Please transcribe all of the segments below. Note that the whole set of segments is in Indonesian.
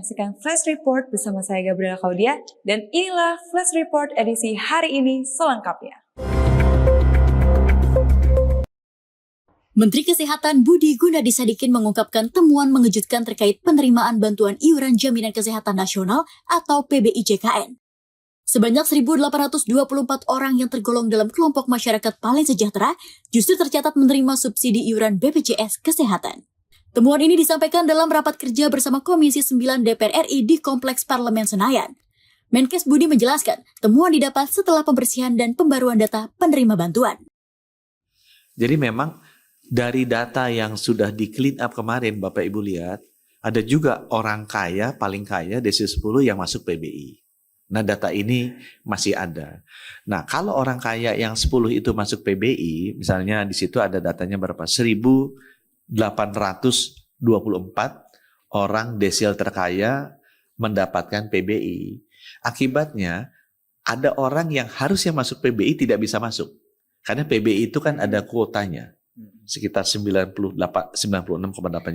menyaksikan Flash Report bersama saya Gabriela Claudia dan inilah Flash Report edisi hari ini selengkapnya. Menteri Kesehatan Budi Gunadi Sadikin mengungkapkan temuan mengejutkan terkait penerimaan bantuan iuran jaminan kesehatan nasional atau PBIJKN. Sebanyak 1.824 orang yang tergolong dalam kelompok masyarakat paling sejahtera justru tercatat menerima subsidi iuran BPJS Kesehatan. Temuan ini disampaikan dalam rapat kerja bersama Komisi 9 DPR RI di Kompleks Parlemen Senayan. Menkes Budi menjelaskan, temuan didapat setelah pembersihan dan pembaruan data penerima bantuan. Jadi memang dari data yang sudah di clean up kemarin, Bapak Ibu lihat, ada juga orang kaya, paling kaya, desil 10 yang masuk PBI. Nah, data ini masih ada. Nah, kalau orang kaya yang 10 itu masuk PBI, misalnya di situ ada datanya berapa? 1.824 orang desil terkaya mendapatkan PBI. Akibatnya, ada orang yang harusnya masuk PBI tidak bisa masuk. Karena PBI itu kan ada kuotanya, sekitar 96,8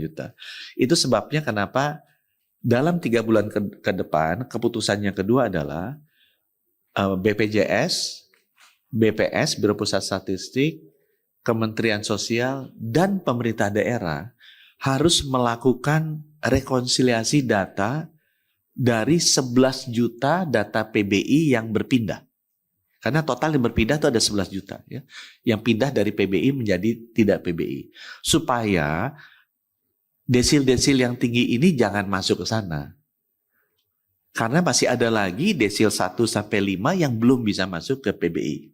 juta. Itu sebabnya kenapa dalam 3 bulan ke depan, keputusan yang kedua adalah BPJS, BPS, Biro Pusat Statistik, Kementerian Sosial, dan pemerintah daerah harus melakukan rekonsiliasi data dari 11 juta data PBI yang berpindah. Karena total yang berpindah itu ada 11 juta. Ya, yang pindah dari PBI menjadi tidak PBI. Supaya desil-desil yang tinggi ini jangan masuk ke sana. Karena masih ada lagi desil 1-5 yang belum bisa masuk ke PBI.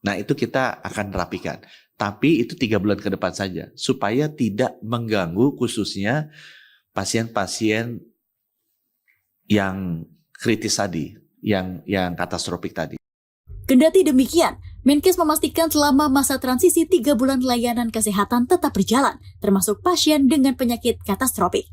Nah, itu kita akan rapikan. Tapi itu 3 bulan ke depan saja. Supaya tidak mengganggu khususnya pasien-pasien yang kritis tadi. Yang katastrofik tadi. Kendati demikian, Menkes memastikan selama masa transisi 3 bulan layanan kesehatan tetap berjalan, termasuk pasien dengan penyakit katastrofik.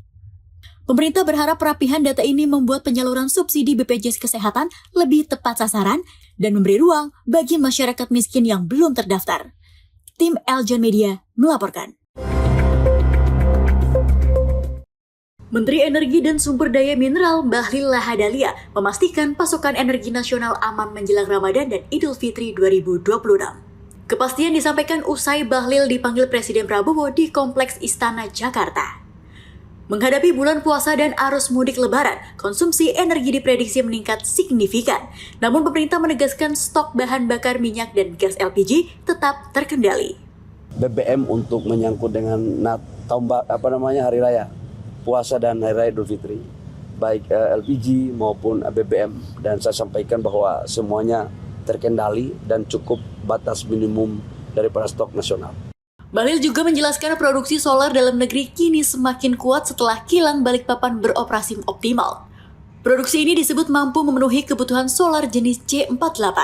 Pemerintah berharap perapihan data ini membuat penyaluran subsidi BPJS Kesehatan lebih tepat sasaran dan memberi ruang bagi masyarakat miskin yang belum terdaftar. Tim Eljon Media melaporkan. Menteri Energi dan Sumber Daya Mineral Bahlil Lahadalia memastikan pasokan energi nasional aman menjelang Ramadan dan Idul Fitri 2026. Kepastian disampaikan usai Bahlil dipanggil Presiden Prabowo di Kompleks Istana Jakarta. Menghadapi bulan puasa dan arus mudik lebaran, konsumsi energi diprediksi meningkat signifikan. Namun pemerintah menegaskan stok bahan bakar minyak dan gas LPG tetap terkendali. BBM untuk menyangkut dengan hari raya puasa dan hari raya Idul Fitri, baik LPG maupun BBM, dan saya sampaikan bahwa semuanya terkendali dan cukup batas minimum daripada stok nasional. Bahlil juga menjelaskan produksi solar dalam negeri kini semakin kuat setelah kilang Balikpapan beroperasi optimal. Produksi ini disebut mampu memenuhi kebutuhan solar jenis C48.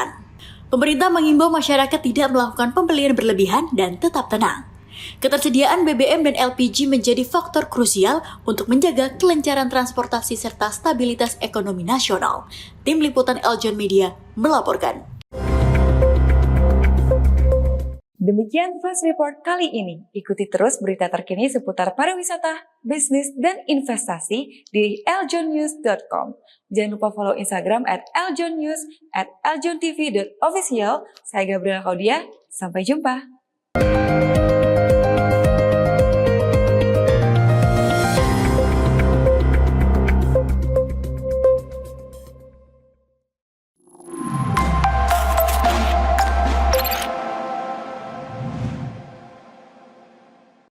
Pemerintah mengimbau masyarakat tidak melakukan pembelian berlebihan dan tetap tenang. Ketersediaan BBM dan LPG menjadi faktor krusial untuk menjaga kelancaran transportasi serta stabilitas ekonomi nasional. Tim Liputan Eljon Media melaporkan. Demikian Flash Report kali ini. Ikuti terus berita terkini seputar pariwisata, bisnis, dan investasi di eljonnews.com. Jangan lupa follow Instagram @eljonnews, @eljontv.official. Saya Gabriela Claudia, sampai jumpa.